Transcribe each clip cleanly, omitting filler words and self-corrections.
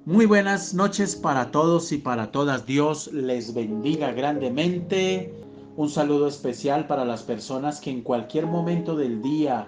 Muy buenas noches para todos y para todas. Dios les bendiga grandemente. Un saludo especial para las personas que en cualquier momento del día,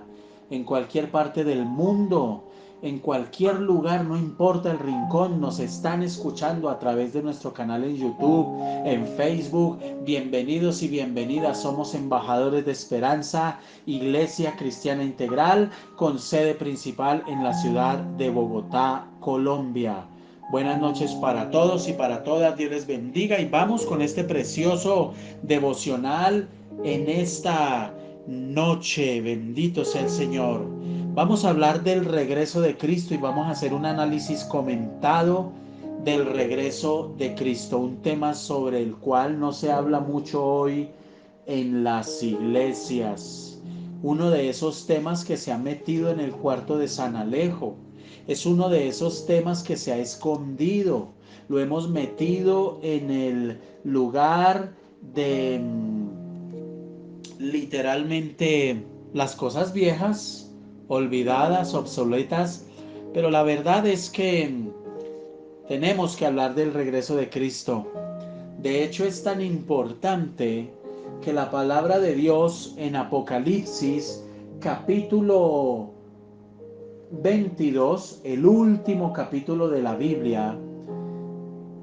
en cualquier parte del mundo, en cualquier lugar, no importa el rincón, nos están escuchando a través de nuestro canal en YouTube, en Facebook. Bienvenidos y bienvenidas. Somos Embajadores de Esperanza, Iglesia Cristiana Integral, con sede principal en la ciudad de Bogotá, Colombia. Buenas noches para todos y para todas. Dios les bendiga y vamos con este precioso devocional en esta noche. Bendito sea el Señor. Vamos a hablar del regreso de Cristo y vamos a hacer un análisis comentado del regreso de Cristo, un tema sobre el cual no se habla mucho hoy en las iglesias. Uno de esos temas que se ha metido en el cuarto de San Alejo. Es uno de esos temas que se ha escondido. Lo hemos metido en el lugar de literalmente las cosas viejas, olvidadas, obsoletas. Pero la verdad es que tenemos que hablar del regreso de Cristo. De hecho, es tan importante que la palabra de Dios en Apocalipsis, capítulo 22, el último capítulo de la Biblia,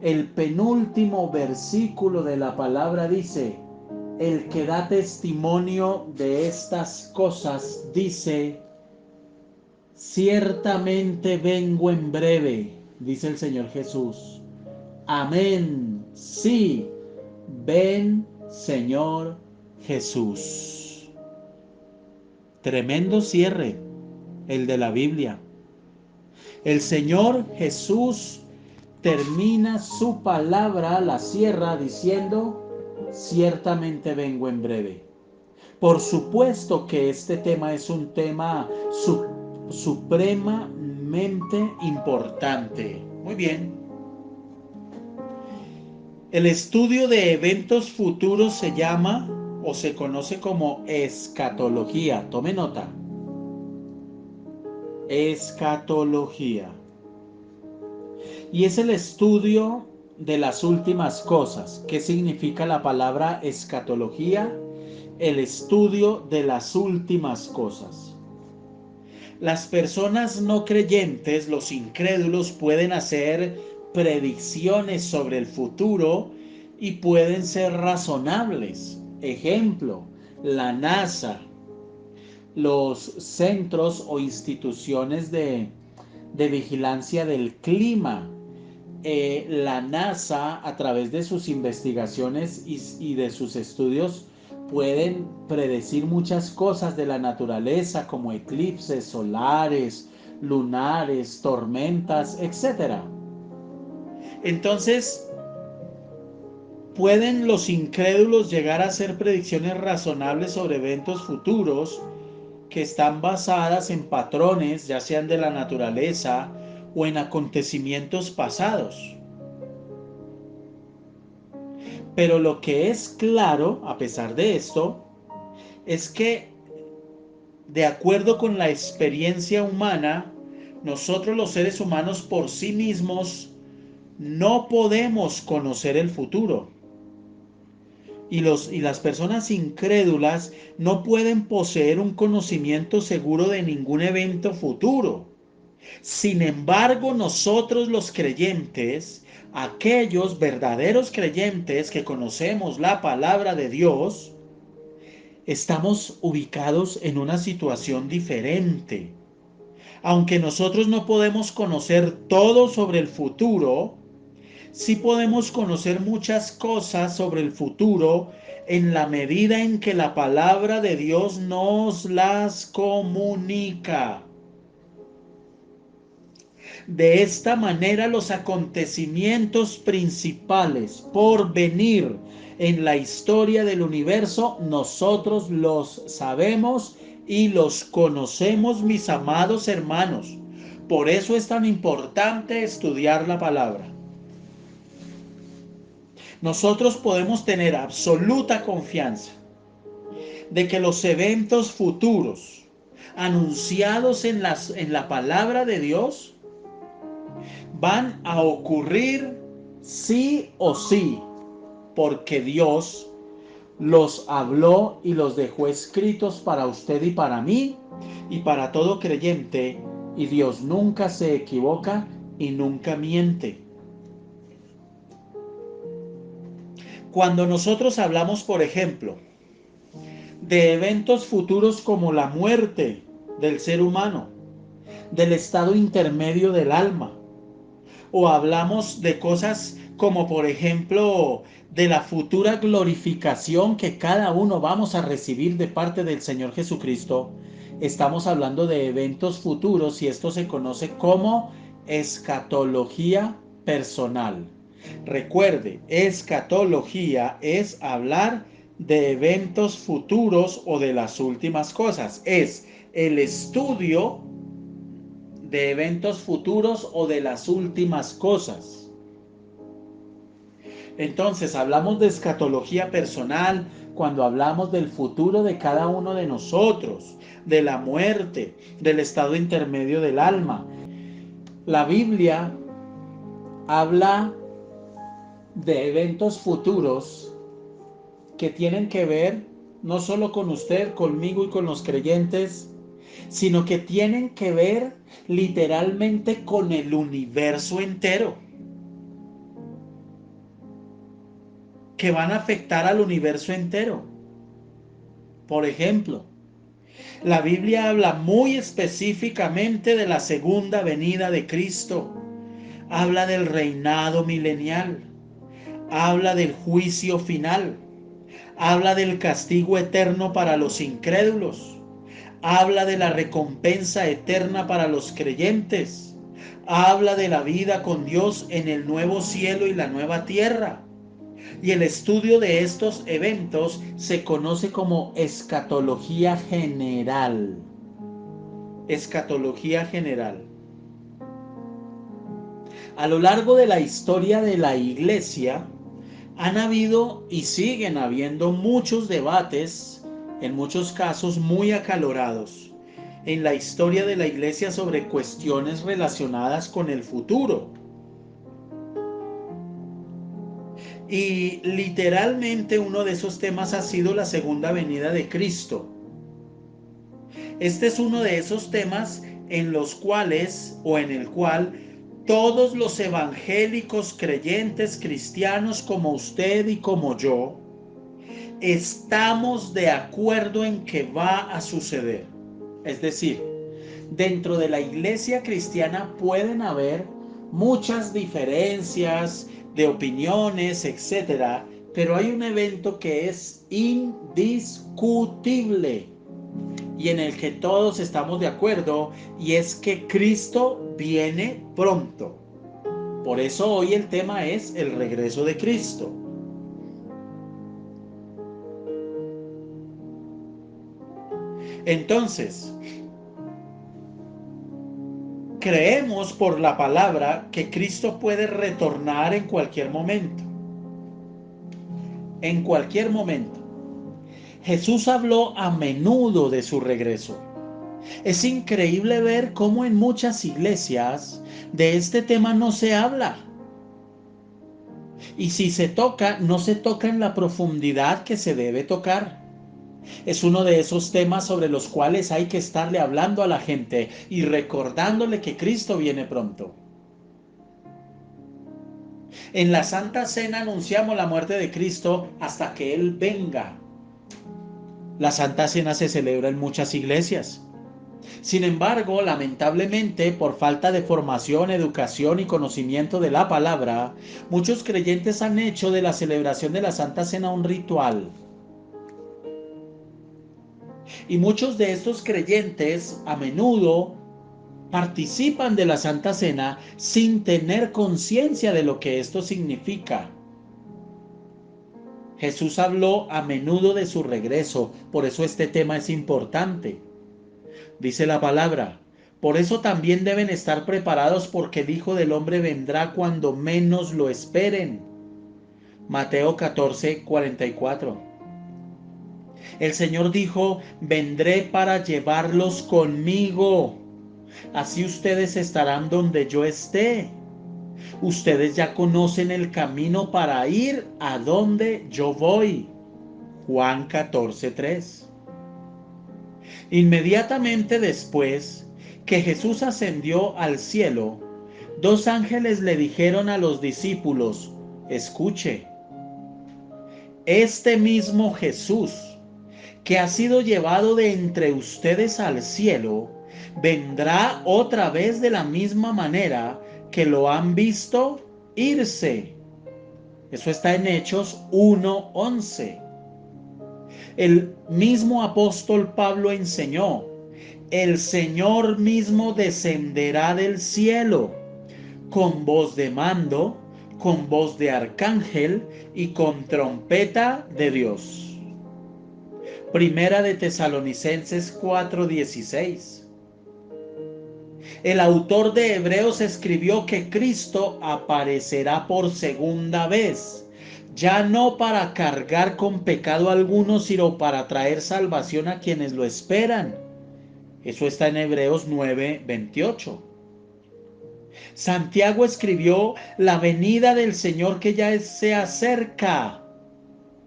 el penúltimo versículo de la palabra dice: el que da testimonio de estas cosas dice: ciertamente vengo en breve, dice el Señor Jesús. Amén. Sí, ven, Señor Jesús. Tremendo cierre el de la Biblia. El Señor Jesús termina su palabra, la cierra diciendo: ciertamente vengo en breve. Por supuesto que este tema es un tema supremamente importante. Muy bien. El estudio de eventos futuros se llama o se conoce como escatología. Tome nota. Escatología. Y es el estudio de las últimas cosas. ¿Qué significa la palabra escatología? El estudio de las últimas cosas. Las personas no creyentes, los incrédulos, pueden hacer predicciones sobre el futuro y pueden ser razonables. Ejemplo, la NASA, los centros o instituciones de vigilancia del clima. La NASA, a través de sus investigaciones y de sus estudios, pueden predecir muchas cosas de la naturaleza, como eclipses solares, lunares, tormentas, etc. Entonces, ¿pueden los incrédulos llegar a hacer predicciones razonables sobre eventos futuros que están basadas en patrones, ya sean de la naturaleza o en acontecimientos pasados? Pero lo que es claro, a pesar de esto, es que de acuerdo con la experiencia humana, nosotros los seres humanos por sí mismos no podemos conocer el futuro. Y las personas incrédulas no pueden poseer un conocimiento seguro de ningún evento futuro. Sin embargo, nosotros los creyentes, aquellos verdaderos creyentes que conocemos la palabra de Dios, estamos ubicados en una situación diferente. Aunque nosotros no podemos conocer todo sobre el futuro, sí podemos conocer muchas cosas sobre el futuro en la medida en que la palabra de Dios nos las comunica. De esta manera, los acontecimientos principales por venir en la historia del universo, nosotros los sabemos y los conocemos, mis amados hermanos. Por eso es tan importante estudiar la palabra. Nosotros podemos tener absoluta confianza de que los eventos futuros anunciados en la palabra de Dios van a ocurrir sí o sí, porque Dios los habló y los dejó escritos para usted y para mí y para todo creyente, y Dios nunca se equivoca y nunca miente. Cuando nosotros hablamos, por ejemplo, de eventos futuros como la muerte del ser humano, del estado intermedio del alma, o hablamos de cosas como, por ejemplo, de la futura glorificación que cada uno vamos a recibir de parte del Señor Jesucristo, estamos hablando de eventos futuros y esto se conoce como escatología personal. Recuerde, escatología es hablar de eventos futuros o de las últimas cosas. Es el estudio de eventos futuros o de las últimas cosas. Entonces, hablamos de escatología personal cuando hablamos del futuro de cada uno de nosotros, de la muerte, del estado intermedio del alma. La Biblia habla de eventos futuros que tienen que ver no solo con usted, conmigo y con los creyentes, sino que tienen que ver literalmente con el universo entero, que van a afectar al universo entero. Por ejemplo, la Biblia habla muy específicamente de la segunda venida de Cristo, habla del reinado milenial, habla del juicio final, habla del castigo eterno para los incrédulos, habla de la recompensa eterna para los creyentes, habla de la vida con Dios en el nuevo cielo y la nueva tierra. Y el estudio de estos eventos se conoce como escatología general. Escatología general. A lo largo de la historia de la Iglesia, han habido y siguen habiendo muchos debates, en muchos casos muy acalorados, en la historia de la Iglesia sobre cuestiones relacionadas con el futuro. Y literalmente uno de esos temas ha sido la segunda venida de Cristo. Este es uno de esos temas en los cuales o en el cual todos los evangélicos creyentes cristianos como usted y como yo estamos de acuerdo en que va a suceder. Es decir, dentro de la iglesia cristiana pueden haber muchas diferencias de opiniones, etcétera, pero hay un evento que es indiscutible y en el que todos estamos de acuerdo, y es que Cristo viene pronto. Por eso hoy el tema es el regreso de Cristo. Entonces, creemos por la palabra que Cristo puede retornar en cualquier momento. En cualquier momento. Jesús habló a menudo de su regreso. Es increíble ver cómo en muchas iglesias de este tema no se habla. Y si se toca, no se toca en la profundidad que se debe tocar. Es uno de esos temas sobre los cuales hay que estarle hablando a la gente y recordándole que Cristo viene pronto. En la Santa Cena anunciamos la muerte de Cristo hasta que Él venga. La Santa Cena se celebra en muchas iglesias. Sin embargo, lamentablemente, por falta de formación, educación y conocimiento de la palabra, muchos creyentes han hecho de la celebración de la Santa Cena un ritual. Y muchos de estos creyentes a menudo participan de la Santa Cena sin tener conciencia de lo que esto significa. Jesús habló a menudo de su regreso, por eso este tema es importante. Dice la palabra: por eso también deben estar preparados, porque el Hijo del Hombre vendrá cuando menos lo esperen. Mateo 14:44. El Señor dijo: vendré para llevarlos conmigo. Así ustedes estarán donde yo esté. Ustedes ya conocen el camino para ir a donde yo voy. Juan 14:3. Inmediatamente después que Jesús ascendió al cielo, dos ángeles le dijeron a los discípulos: escuche, este mismo Jesús que ha sido llevado de entre ustedes al cielo, vendrá otra vez de la misma manera que lo han visto irse. Eso está en Hechos 1:11. El mismo apóstol Pablo enseñó: el Señor mismo descenderá del cielo con voz de mando, con voz de arcángel y con trompeta de Dios. Primera de Tesalonicenses 4:16. El autor de Hebreos escribió que Cristo aparecerá por segunda vez, ya no para cargar con pecado alguno, sino para traer salvación a quienes lo esperan. Eso está en Hebreos 9:28. Santiago escribió: la venida del Señor que ya se acerca.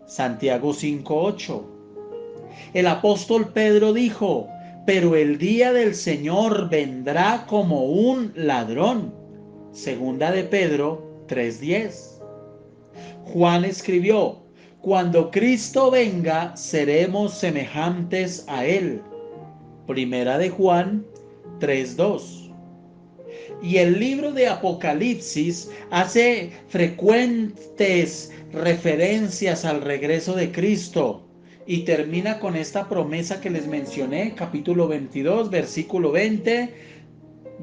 Santiago 5:8. El apóstol Pedro dijo: pero el día del Señor vendrá como un ladrón. Segunda de Pedro 3:10. Juan escribió: cuando Cristo venga, seremos semejantes a Él. Primera de Juan 3:2. Y el libro de Apocalipsis hace frecuentes referencias al regreso de Cristo y termina con esta promesa que les mencioné, capítulo 22, versículo 20,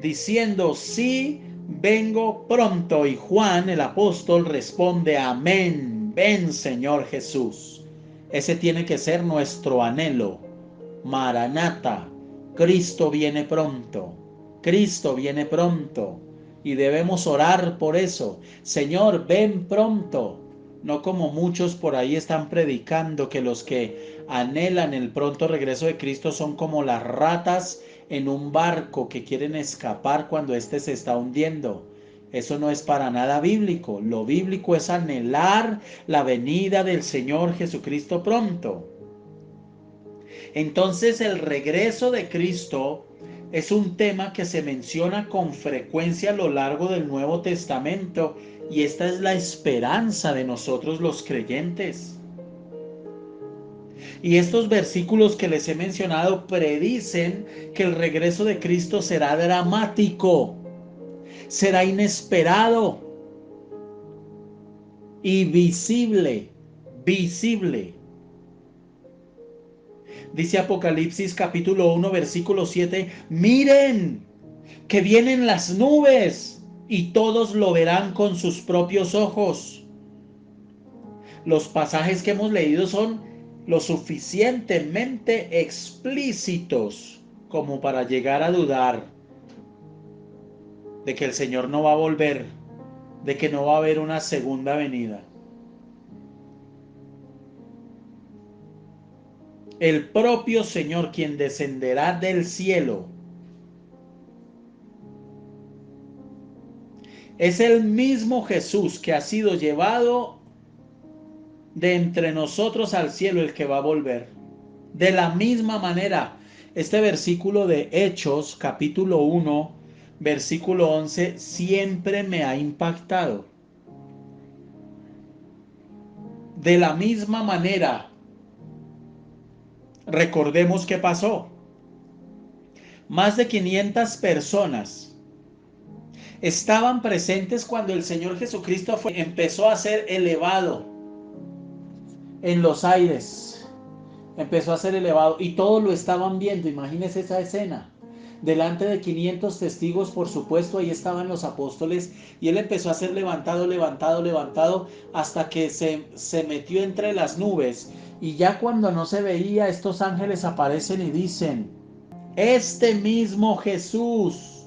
diciendo: sí, vengo pronto. Y Juan el apóstol responde: amén, ven Señor Jesús. Ese tiene que ser nuestro anhelo. Maranata, Cristo viene pronto. Cristo viene pronto y debemos orar por eso. Señor, ven pronto. No como muchos por ahí están predicando, que los que anhelan el pronto regreso de Cristo son como las ratas en un barco que quieren escapar cuando éste se está hundiendo. Eso no es para nada bíblico. Lo bíblico es anhelar la venida del Señor Jesucristo pronto. Entonces, el regreso de Cristo es un tema que se menciona con frecuencia a lo largo del Nuevo Testamento, y esta es la esperanza de nosotros los creyentes. Y estos versículos que les he mencionado predicen que el regreso de Cristo será dramático, será inesperado y visible. Dice Apocalipsis capítulo 1 versículo 7: miren que vienen las nubes y todos lo verán con sus propios ojos. Los pasajes que hemos leído son lo suficientemente explícitos como para llegar a dudar de que el Señor no va a volver, de que no va a haber una segunda venida. El propio Señor, quien descenderá del cielo, es el mismo Jesús que ha sido llevado de entre nosotros al cielo, el que va a volver. De la misma manera, este versículo de Hechos, capítulo 1, versículo 11, siempre me ha impactado. De la misma manera, recordemos qué pasó. Más de 500 personas estaban presentes cuando el Señor Jesucristo empezó a ser elevado en los aires. Empezó a ser elevado y todos lo estaban viendo. Imagínense esa escena. Delante de 500 testigos, por supuesto, ahí estaban los apóstoles y él empezó a ser levantado, levantado, levantado hasta que se metió entre las nubes. Y ya cuando no se veía, estos ángeles aparecen y dicen: este mismo Jesús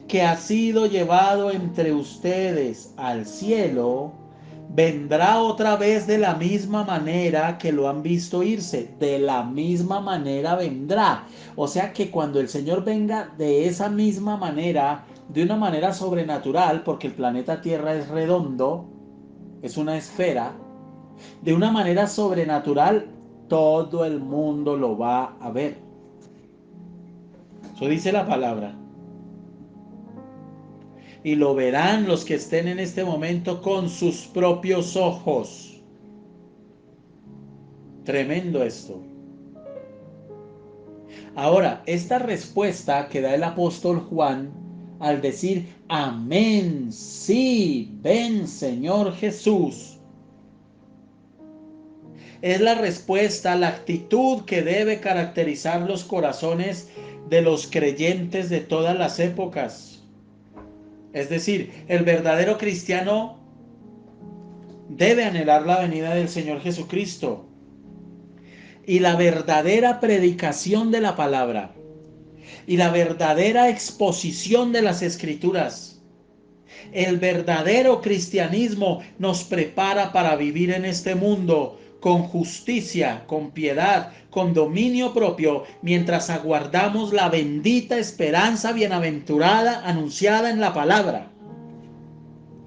que ha sido llevado entre ustedes al cielo, vendrá otra vez de la misma manera que lo han visto irse. De la misma manera vendrá. O sea que cuando el Señor venga de esa misma manera, de una manera sobrenatural, porque el planeta Tierra es redondo, es una esfera, de una manera sobrenatural, todo el mundo lo va a ver. Eso dice la palabra. Y lo verán los que estén en este momento con sus propios ojos. Tremendo esto. Ahora, esta respuesta que da el apóstol Juan al decir: amén, sí, ven Señor Jesús, es la respuesta, la actitud que debe caracterizar los corazones de los creyentes de todas las épocas. Es decir, el verdadero cristiano debe anhelar la venida del Señor Jesucristo y la verdadera predicación de la palabra y la verdadera exposición de las Escrituras. El verdadero cristianismo nos prepara para vivir en este mundo con justicia, con piedad, con dominio propio, mientras aguardamos la bendita esperanza bienaventurada anunciada en la palabra.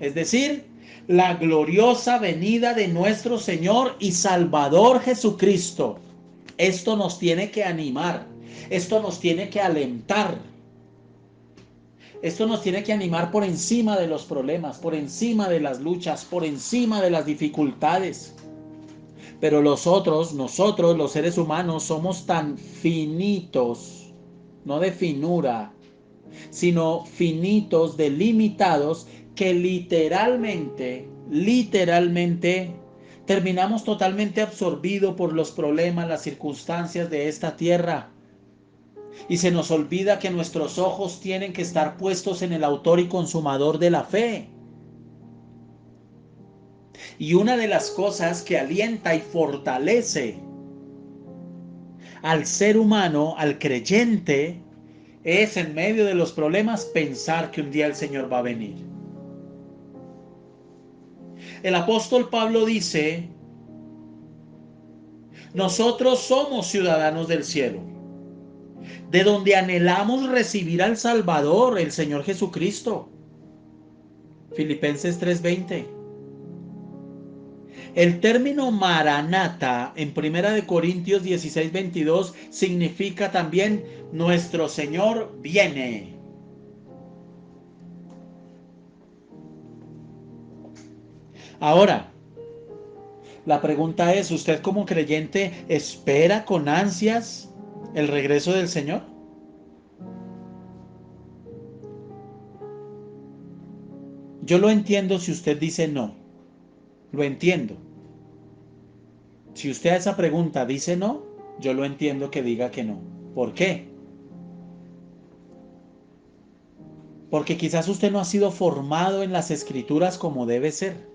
Es decir, la gloriosa venida de nuestro Señor y Salvador Jesucristo. Esto nos tiene que animar, esto nos tiene que alentar, esto nos tiene que animar por encima de los problemas, por encima de las luchas, por encima de las dificultades. Pero nosotros los seres humanos, somos tan finitos, no de finura, sino finitos, delimitados, que literalmente, terminamos totalmente absorbidos por los problemas, las circunstancias de esta tierra. Y se nos olvida que nuestros ojos tienen que estar puestos en el autor y consumador de la fe. Y una de las cosas que alienta y fortalece al ser humano, al creyente, es en medio de los problemas pensar que un día el Señor va a venir. El apóstol Pablo dice: nosotros somos ciudadanos del cielo, de donde anhelamos recibir al Salvador, el Señor Jesucristo. Filipenses 3:20. El término Maranata en 1 Corintios 16:22 significa también nuestro Señor viene. Ahora, la pregunta es: ¿usted como creyente espera con ansias el regreso del Señor? Yo lo entiendo si usted dice no. Lo entiendo. Si usted a esa pregunta dice no, yo lo entiendo que diga que no. ¿Por qué? Porque quizás usted no ha sido formado en las Escrituras como debe ser.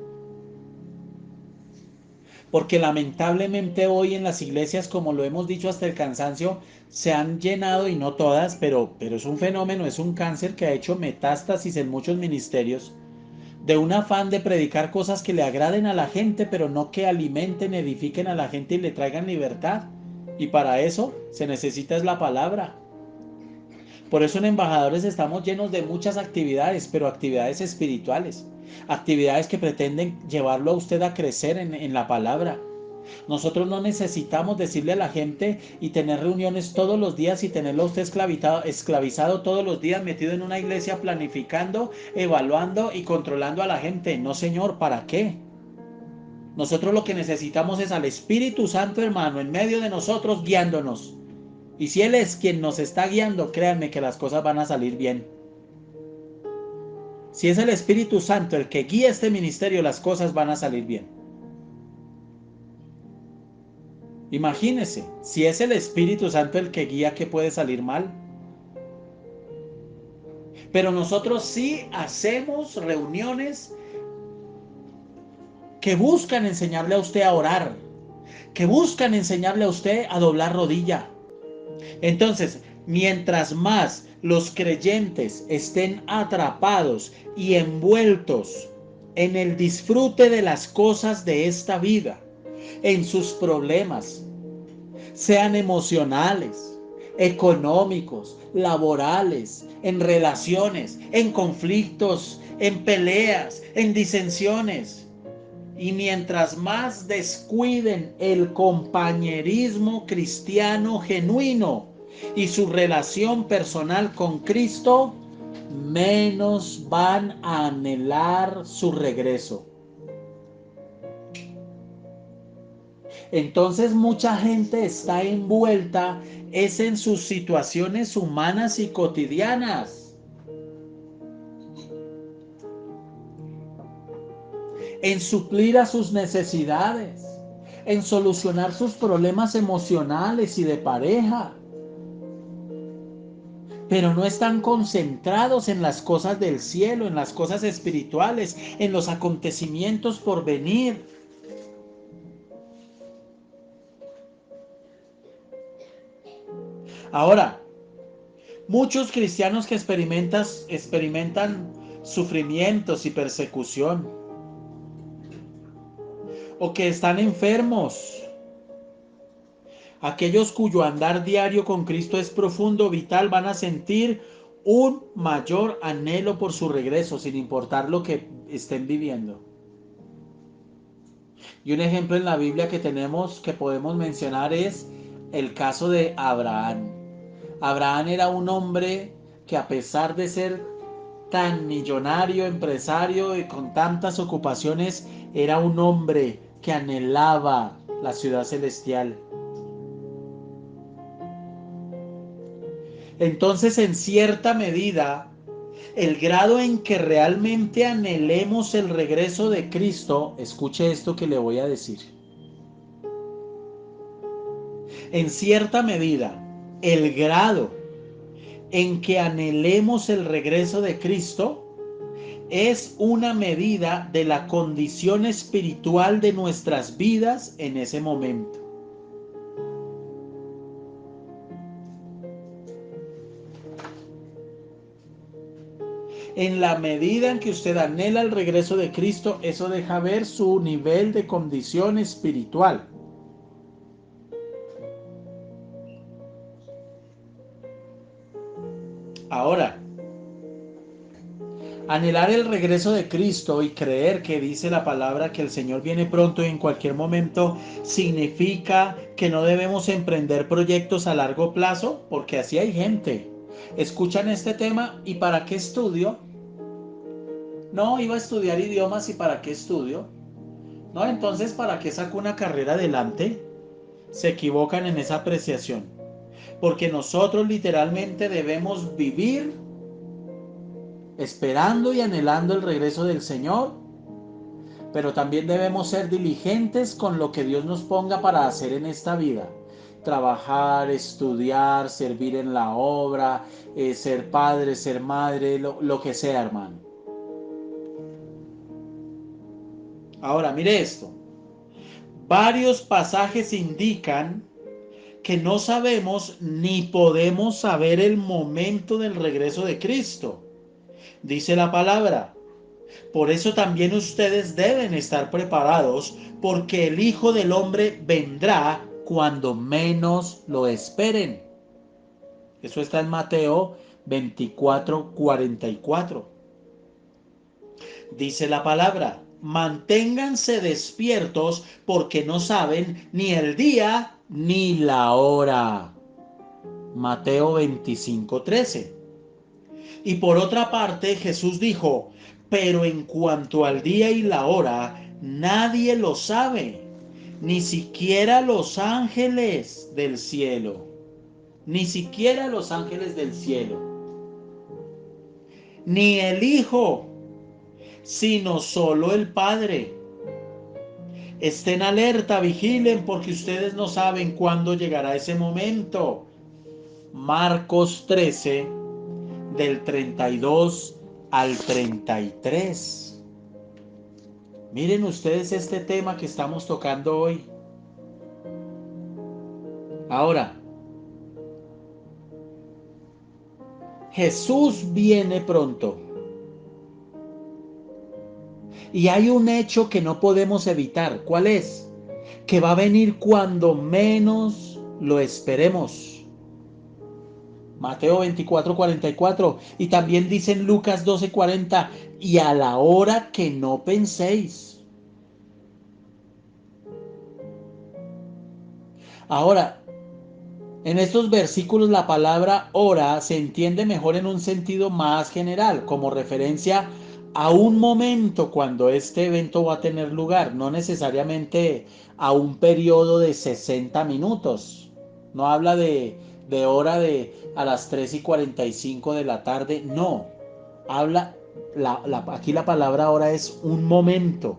Porque lamentablemente hoy en las iglesias, como lo hemos dicho hasta el cansancio, se han llenado, y no todas, pero es un fenómeno, es un cáncer que ha hecho metástasis en muchos ministerios, de un afán de predicar cosas que le agraden a la gente, pero no que alimenten, edifiquen a la gente y le traigan libertad. Y para eso se necesita es la palabra. Por eso en Embajadores estamos llenos de muchas actividades, pero actividades espirituales, actividades que pretenden llevarlo a usted a crecer en la palabra, Nosotros no necesitamos decirle a la gente y tener reuniones todos los días y tenerlo a usted esclavizado todos los días, metido en una iglesia planificando, evaluando y controlando a la gente. No, señor, ¿para qué? Nosotros lo que necesitamos es al Espíritu Santo, hermano, en medio de nosotros guiándonos. Y si Él es quien nos está guiando, créanme que las cosas van a salir bien. Si es el Espíritu Santo el que guía este ministerio, las cosas van a salir bien. Imagínese, si es el Espíritu Santo el que guía, ¿qué puede salir mal? Pero nosotros sí hacemos reuniones que buscan enseñarle a usted a orar, que buscan enseñarle a usted a doblar rodilla. Entonces, mientras más los creyentes estén atrapados y envueltos en el disfrute de las cosas de esta vida, en sus problemas, sean emocionales, económicos, laborales, en relaciones, en conflictos, en peleas, en disensiones. Y mientras más descuiden el compañerismo cristiano genuino y su relación personal con Cristo, menos van a anhelar su regreso. Entonces mucha gente está envuelta es en sus situaciones humanas y cotidianas, en suplir a sus necesidades, en solucionar sus problemas emocionales y de pareja, pero no están concentrados en las cosas del cielo, en las cosas espirituales, en los acontecimientos por venir. Ahora, muchos cristianos que experimentan sufrimientos y persecución, o que están enfermos, aquellos cuyo andar diario con Cristo es profundo, vital, van a sentir un mayor anhelo por su regreso, sin importar lo que estén viviendo. Y un ejemplo en la Biblia que podemos mencionar es el caso de Abraham. Abraham era un hombre que, a pesar de ser tan millonario, empresario y con tantas ocupaciones, era un hombre que anhelaba la ciudad celestial. Entonces, en cierta medida, el grado en que realmente anhelemos el regreso de Cristo, escuche esto que le voy a decir. En cierta medida, el grado en que anhelemos el regreso de Cristo es una medida de la condición espiritual de nuestras vidas en ese momento. En la medida en que usted anhela el regreso de Cristo, eso deja ver su nivel de condición espiritual. Ahora, anhelar el regreso de Cristo y creer que dice la palabra que el Señor viene pronto y en cualquier momento significa que no debemos emprender proyectos a largo plazo, porque así hay gente. Escuchan este tema y ¿para qué estudio? No, iba a estudiar idiomas y ¿para qué estudio? No, entonces ¿para qué saco una carrera adelante? Se equivocan en esa apreciación, porque nosotros literalmente debemos vivir esperando y anhelando el regreso del Señor, pero también debemos ser diligentes con lo que Dios nos ponga para hacer en esta vida. Trabajar, estudiar, servir en la obra, ser padre, ser madre, lo que sea, hermano. Ahora, mire esto. Varios pasajes indican que no sabemos ni podemos saber el momento del regreso de Cristo. Dice la palabra: por eso también ustedes deben estar preparados, porque el Hijo del Hombre vendrá cuando menos lo esperen. Eso está en Mateo 24:44. Dice la palabra, manténganse despiertos porque no saben ni el día ni la hora. Mateo 25:13. Y por otra parte, Jesús dijo, pero en cuanto al día y la hora, nadie lo sabe, ni siquiera los ángeles del cielo, ni siquiera los ángeles del cielo, ni el Hijo, sino solo el Padre. Estén alerta, vigilen, porque ustedes no saben cuándo llegará ese momento. Marcos 13, del 32 al 33. Miren ustedes este tema que estamos tocando hoy. Ahora, Jesús viene pronto. Y hay un hecho que no podemos evitar. ¿Cuál es? Que va a venir cuando menos lo esperemos. Mateo 24:44. Y también dice en Lucas 12:40. Y a la hora que no penséis. Ahora, en estos versículos la palabra hora se entiende mejor en un sentido más general, como referencia a un momento cuando este evento va a tener lugar, no necesariamente a un periodo de 60 minutos. No habla de hora de a las 3:45 de la tarde, no. Habla, aquí la palabra hora es un momento.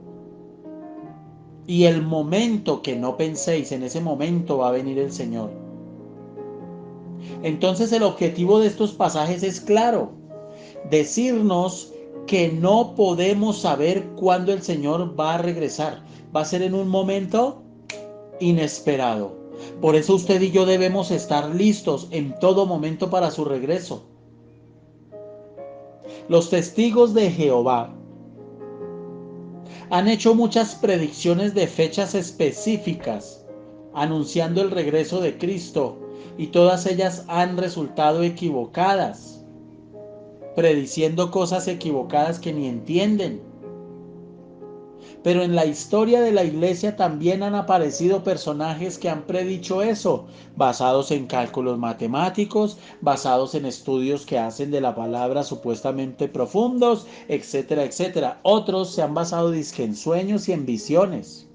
Y el momento que no penséis, en ese momento va a venir el Señor. Entonces el objetivo de estos pasajes es claro, decirnos que no podemos saber cuándo el Señor va a regresar. Va a ser en un momento inesperado. Por eso usted y yo debemos estar listos en todo momento para su regreso. Los testigos de Jehová han hecho muchas predicciones de fechas específicas, anunciando el regreso de Cristo, y todas ellas han resultado equivocadas, prediciendo cosas equivocadas que ni entienden. Pero en la historia de la iglesia también han aparecido personajes que han predicho eso, basados en cálculos matemáticos, basados en estudios que hacen de la palabra supuestamente profundos, etcétera, etcétera. Otros se han basado dizque en sueños y en visiones.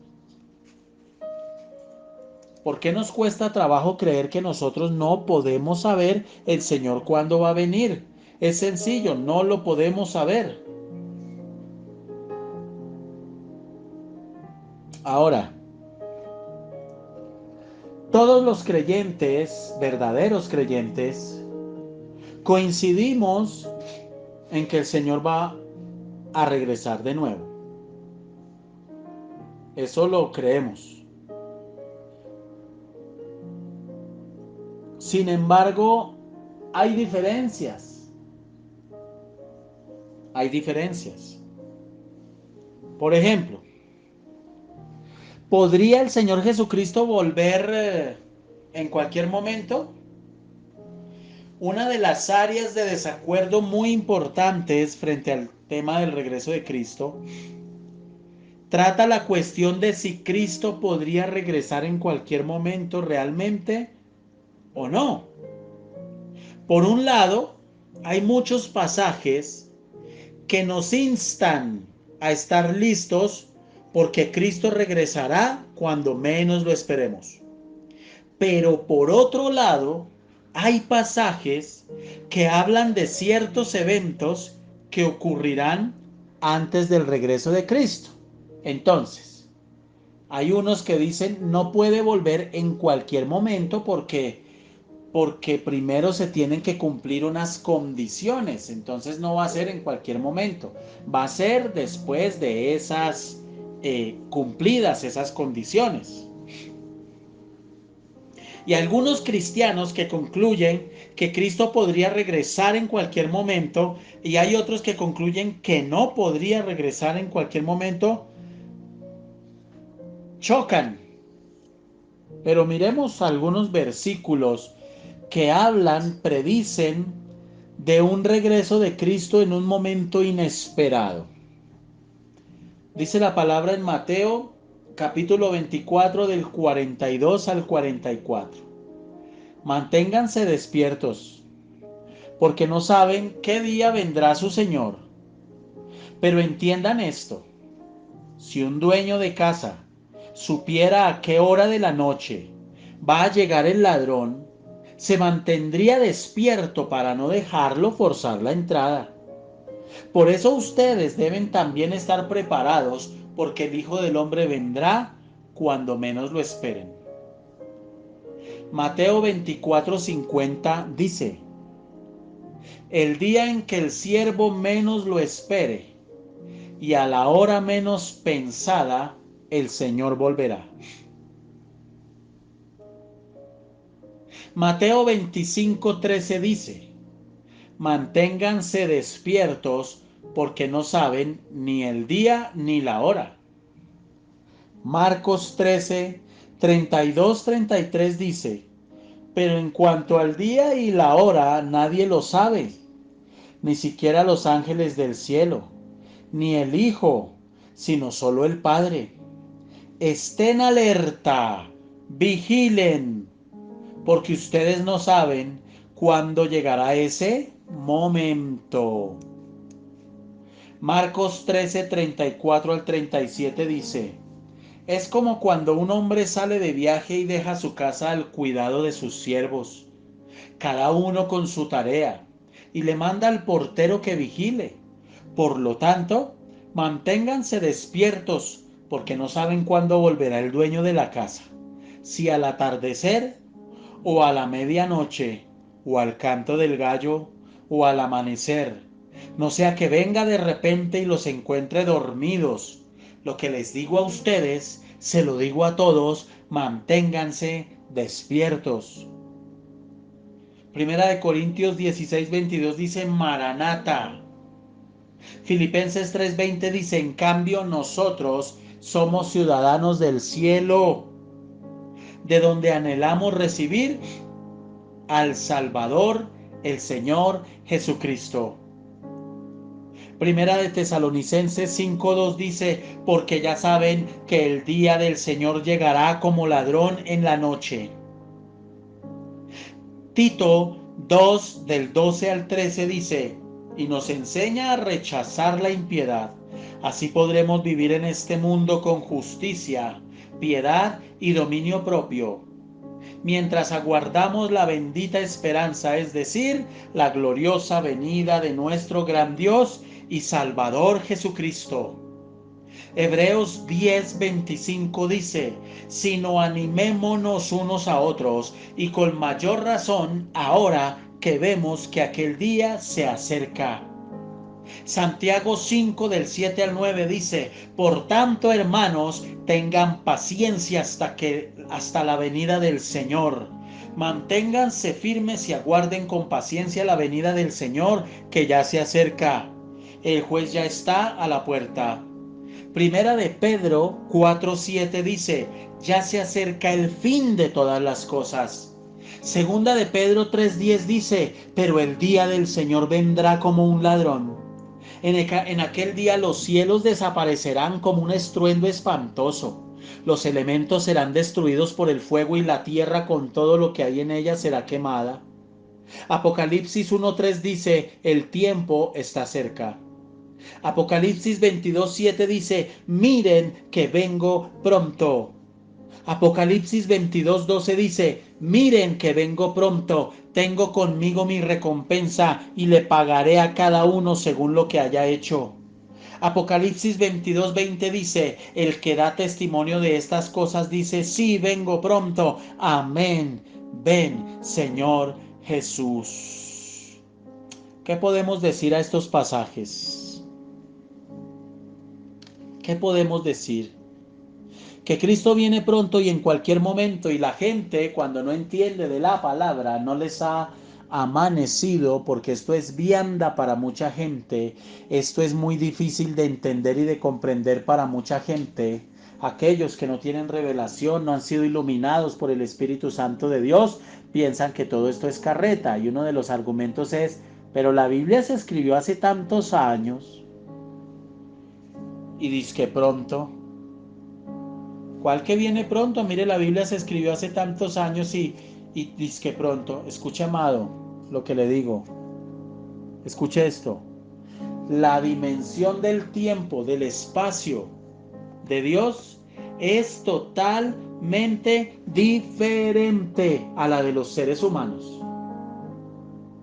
¿Por qué nos cuesta trabajo creer que nosotros no podemos saber el Señor cuándo va a venir? Es sencillo, no lo podemos saber. Ahora, todos los creyentes, verdaderos creyentes, coincidimos en que el Señor va a regresar de nuevo. Eso lo creemos. Sin embargo, hay diferencias. Hay diferencias. Por ejemplo, ¿podría el Señor Jesucristo volver en cualquier momento? Una de las áreas de desacuerdo muy importantes frente al tema del regreso de Cristo trata la cuestión de si Cristo podría regresar en cualquier momento realmente o no. Por un lado, hay muchos pasajes que nos instan a estar listos porque Cristo regresará cuando menos lo esperemos. Pero por otro lado, hay pasajes que hablan de ciertos eventos que ocurrirán antes del regreso de Cristo. Entonces, hay unos que dicen no puede volver en cualquier momento porque primero se tienen que cumplir unas condiciones. Entonces no va a ser en cualquier momento. Va a ser después de esas cumplidas esas condiciones. Y algunos cristianos que concluyen que Cristo podría regresar en cualquier momento, y hay otros que concluyen que no podría regresar en cualquier momento, chocan. Pero miremos algunos versículos que hablan, predicen de un regreso de Cristo en un momento inesperado. Dice la palabra en Mateo capítulo 24 del 42 al 44. Manténganse despiertos, porque no saben qué día vendrá su Señor. Pero entiendan esto: si un dueño de casa supiera a qué hora de la noche va a llegar el ladrón, se mantendría despierto para no dejarlo forzar la entrada. Por eso ustedes deben también estar preparados, porque el Hijo del Hombre vendrá cuando menos lo esperen. Mateo 24:50 dice: el día en que el siervo menos lo espere y a la hora menos pensada, el Señor volverá. Mateo 25:13 dice: manténganse despiertos, porque no saben ni el día ni la hora. Marcos 13:32-33 dice: pero en cuanto al día y la hora, nadie lo sabe, ni siquiera los ángeles del cielo, ni el Hijo, sino solo el Padre. Estén alerta, vigilen, porque ustedes no saben cuándo llegará ese momento. Marcos 13:34-37 dice: es como cuando un hombre sale de viaje y deja su casa al cuidado de sus siervos, cada uno con su tarea, y le manda al portero que vigile. Por lo tanto, manténganse despiertos, porque no saben cuándo volverá el dueño de la casa, si al atardecer, o a la medianoche, o al canto del gallo, o al amanecer. No sea que venga de repente y los encuentre dormidos. Lo que les digo a ustedes, se lo digo a todos: manténganse despiertos. Primera de Corintios 16:22 dice: Maranata. Filipenses 3:20 dice: en cambio nosotros somos ciudadanos del cielo, de donde anhelamos recibir al Salvador, el Señor Jesucristo. Primera de Tesalonicenses 5:2 dice: porque ya saben que el día del Señor llegará como ladrón en la noche. Tito 2 del 12 al 13 dice: y nos enseña a rechazar la impiedad. Así podremos vivir en este mundo con justicia, piedad y dominio propio, mientras aguardamos la bendita esperanza, es decir, la gloriosa venida de nuestro gran Dios y Salvador Jesucristo. Hebreos 10:25 dice: sino animémonos unos a otros, y con mayor razón ahora que vemos que aquel día se acerca. Santiago 5 del 7 al 9 dice: por tanto, hermanos, tengan paciencia hasta la venida del Señor. Manténganse firmes y aguarden con paciencia la venida del Señor, que ya se acerca. El juez ya está a la puerta. Primera de Pedro 4:7 dice: ya se acerca el fin de todas las cosas. Segunda de Pedro 3:10 dice: pero el día del Señor vendrá como un ladrón. En aquel día los cielos desaparecerán como un estruendo espantoso. Los elementos serán destruidos por el fuego, y la tierra con todo lo que hay en ella será quemada. Apocalipsis 1:3 dice: el tiempo está cerca. Apocalipsis 22:7 dice: miren que vengo pronto. Apocalipsis 22:12 dice: miren que vengo pronto, tengo conmigo mi recompensa y le pagaré a cada uno según lo que haya hecho. Apocalipsis 22:20 dice: el que da testimonio de estas cosas dice: sí, vengo pronto. Amén. Ven, Señor Jesús. ¿Qué podemos decir a estos pasajes? ¿Qué podemos decir? Que Cristo viene pronto y en cualquier momento, y la gente, cuando no entiende de la palabra, no les ha amanecido, porque esto es vianda para mucha gente. Esto es muy difícil de entender y de comprender para mucha gente. Aquellos que no tienen revelación, no han sido iluminados por el Espíritu Santo de Dios, piensan que todo esto es carreta, y uno de los argumentos es: pero la Biblia se escribió hace tantos años. y dizque pronto. ¿Cuál que viene pronto? Mire, la Biblia se escribió hace tantos años y dizque pronto. Escuche, amado, lo que le digo. Escuche esto. La dimensión del tiempo, del espacio de Dios es totalmente diferente a la de los seres humanos.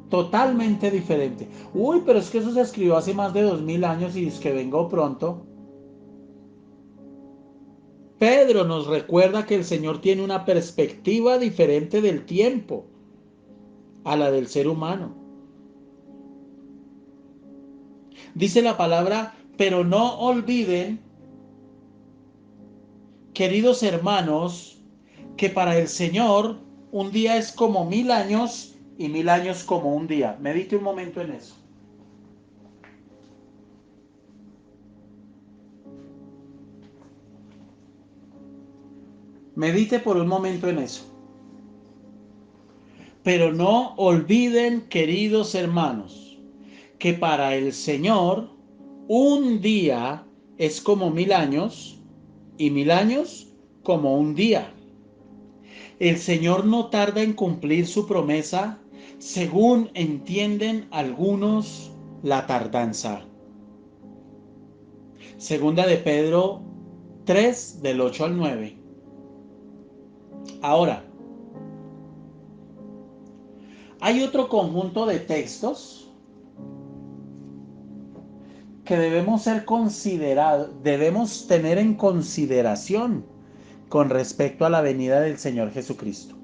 Totalmente diferente. Uy, pero es que eso se escribió hace más de 2000 años y es que vengo pronto. Pedro nos recuerda que el Señor tiene una perspectiva diferente del tiempo a la del ser humano. Dice la palabra, pero no olviden, queridos hermanos, que para el Señor un día es como 1000 años y 1000 años como un día. Medite un momento en eso. Medite por un momento en eso. Pero no olviden, queridos hermanos, que para el Señor un día es como 1000 años y 1000 años como un día. El Señor no tarda en cumplir su promesa, según entienden algunos la tardanza. Segunda de Pedro 3, del 8 al 9. Ahora, hay otro conjunto de textos que debemos tener en consideración con respecto a la venida del Señor Jesucristo.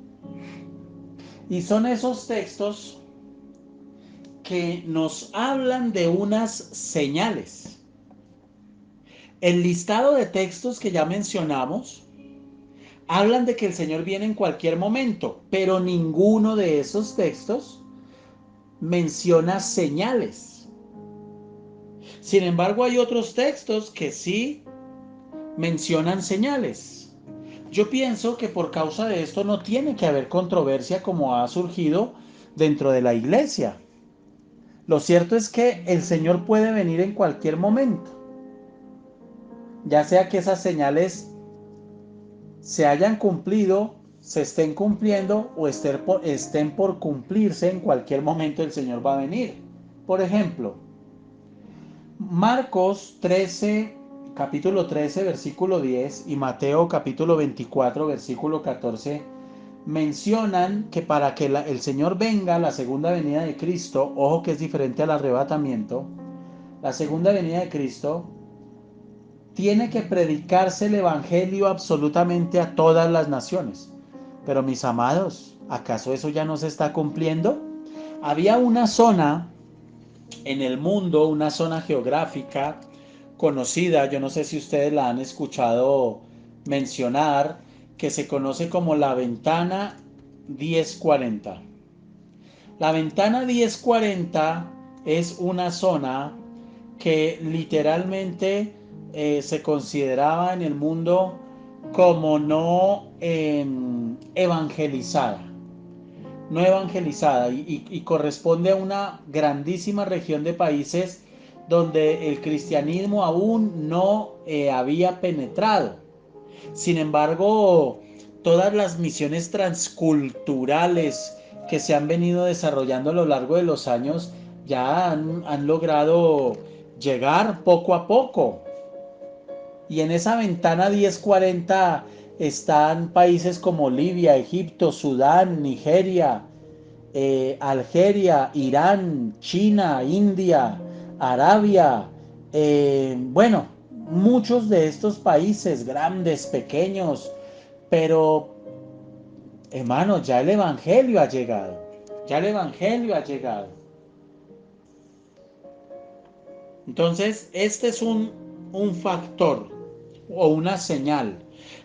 Y son esos textos que nos hablan de unas señales. El listado de textos que ya mencionamos hablan de que el Señor viene en cualquier momento, pero ninguno de esos textos menciona señales. Sin embargo, hay otros textos que sí mencionan señales. Yo pienso que por causa de esto no tiene que haber controversia como ha surgido dentro de la iglesia. Lo cierto es que el Señor puede venir en cualquier momento, ya sea que esas señales se hayan cumplido, se estén cumpliendo o estén por cumplirse. En cualquier momento el Señor va a venir. Por ejemplo, Marcos 13, capítulo 13, versículo 10 y Mateo capítulo 24, versículo 14 mencionan que para que el Señor venga, la segunda venida de Cristo, ojo que es diferente al arrebatamiento, la segunda venida de Cristo tiene que predicarse el evangelio absolutamente a todas las naciones. Pero mis amados, ¿acaso eso ya no se está cumpliendo? Había una zona en el mundo, una zona geográfica conocida, yo no sé si ustedes la han escuchado mencionar, que se conoce como la ventana 1040. La ventana 1040 es una zona que literalmente se consideraba en el mundo como no evangelizada. No evangelizada y corresponde a una grandísima región de países donde el cristianismo aún no había penetrado. Sin embargo, todas las misiones transculturales que se han venido desarrollando a lo largo de los años ya han logrado llegar poco a poco. Y en esa ventana 1040 están países como Libia, Egipto, Sudán, Nigeria, Algeria, Irán, China, India, Arabia, bueno, muchos de estos países, grandes, pequeños, pero hermano, ya el Evangelio ha llegado, ya el Evangelio ha llegado. Entonces, este es un factor o una señal.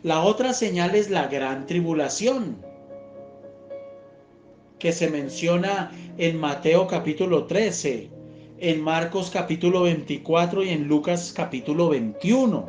La otra señal es la gran tribulación, que se menciona en Mateo capítulo 13, en Marcos capítulo 24 y en Lucas capítulo 21.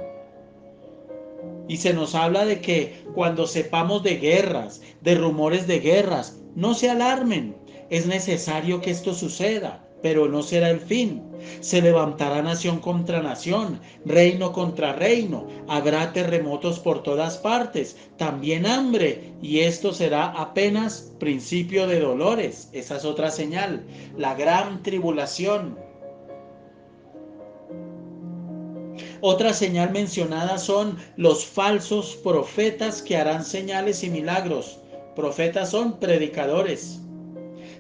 Y se nos habla de que cuando sepamos de guerras, de rumores de guerras, no se alarmen. Es necesario que esto suceda. pero no será el fin. Se levantará nación contra nación, reino contra reino. Habrá terremotos por todas partes, también hambre, y esto será apenas principio de dolores. Esa es otra señal, la gran tribulación. Otra señal mencionada son los falsos profetas que harán señales y milagros. Profetas son predicadores,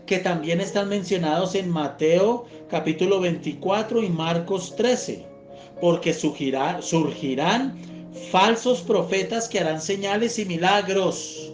que también están mencionados en Mateo capítulo 24 y Marcos 13, porque surgirán falsos profetas que harán señales y milagros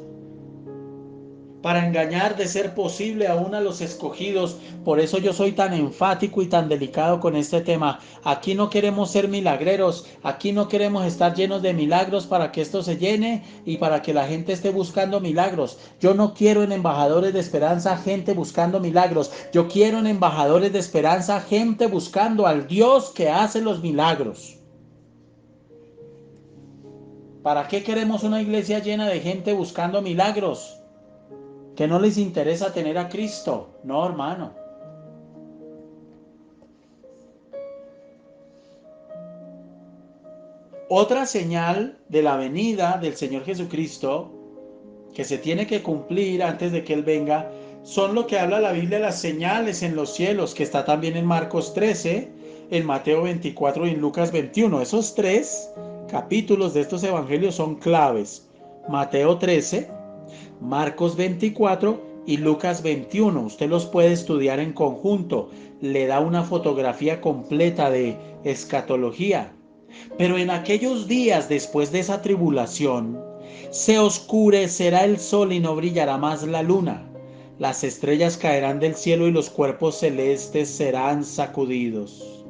para engañar, de ser posible, aún a los escogidos. Por eso yo soy tan enfático y tan delicado con este tema. Aquí no queremos ser milagreros, aquí no queremos estar llenos de milagros para que esto se llene y para que la gente esté buscando milagros. Yo no quiero en Embajadores de Esperanza gente buscando milagros. Yo quiero en Embajadores de Esperanza gente buscando al Dios que hace los milagros. ¿Para qué queremos una iglesia llena de gente buscando milagros? Que no les interesa tener a Cristo. No, hermano. Otra señal de la venida del Señor Jesucristo que se tiene que cumplir antes de que Él venga son lo que habla la Biblia, las señales en los cielos, que está también en Marcos 13, en Mateo 24 y en Lucas 21. Esos tres capítulos de estos evangelios son claves. Mateo 13, Marcos 24 y Lucas 21. Usted los puede estudiar en conjunto. Le da una fotografía completa de escatología. Pero en aquellos días después de esa tribulación, se oscurecerá el sol y no brillará más la luna. Las estrellas caerán del cielo y los cuerpos celestes serán sacudidos.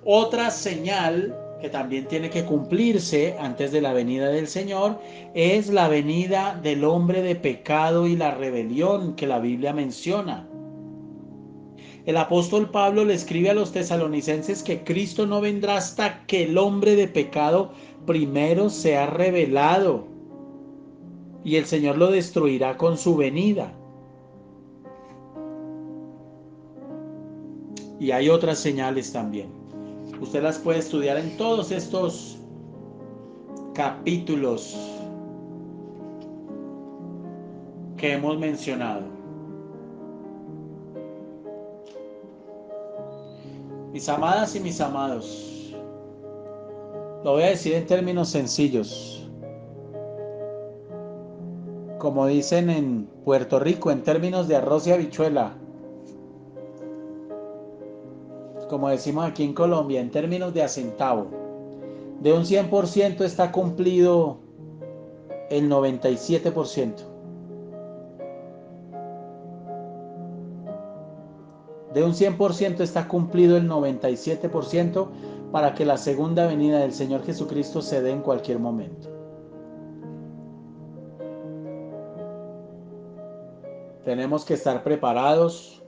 Otra señal que también tiene que cumplirse antes de la venida del Señor es la venida del hombre de pecado y la rebelión que la Biblia menciona. El apóstol Pablo le escribe a los tesalonicenses que Cristo no vendrá hasta que el hombre de pecado primero sea revelado y el Señor lo destruirá con su venida. Y hay otras señales también. Usted las puede estudiar en todos estos capítulos que hemos mencionado. Mis amadas y mis amados, lo voy a decir en términos sencillos. Como dicen en Puerto Rico, en términos de arroz y habichuela. Como decimos aquí en Colombia, en términos de a centavo. De un 100% está cumplido el 97%. De un 100% está cumplido el 97% para que la segunda venida del Señor Jesucristo se dé en cualquier momento. Tenemos que estar preparados.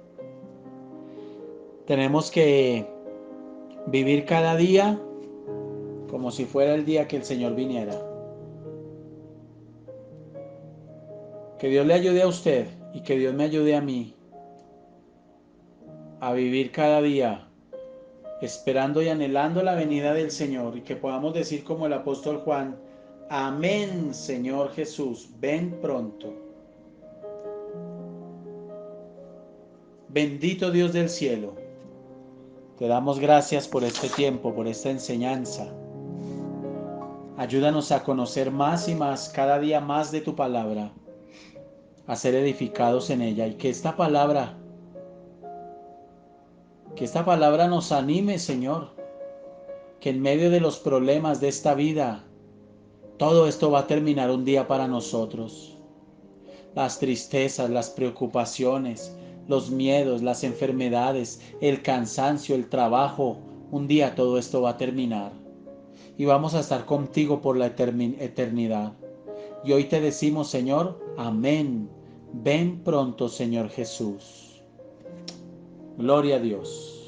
Tenemos que vivir cada día como si fuera el día que el Señor viniera. Que Dios le ayude a usted y que Dios me ayude a mí a vivir cada día esperando y anhelando la venida del Señor, y que podamos decir como el apóstol Juan: amén, Señor Jesús, ven pronto. Bendito Dios del cielo, te damos gracias por este tiempo, por esta enseñanza. Ayúdanos a conocer más y más, cada día más de tu palabra, a ser edificados en ella, y que esta palabra nos anime, Señor, que en medio de los problemas de esta vida, todo esto va a terminar un día para nosotros. Las tristezas, las preocupaciones, los miedos, las enfermedades, el cansancio, el trabajo, un día todo esto va a terminar y vamos a estar contigo por la eternidad. Y hoy te decimos, Señor, amén. Ven pronto, Señor Jesús. Gloria a Dios.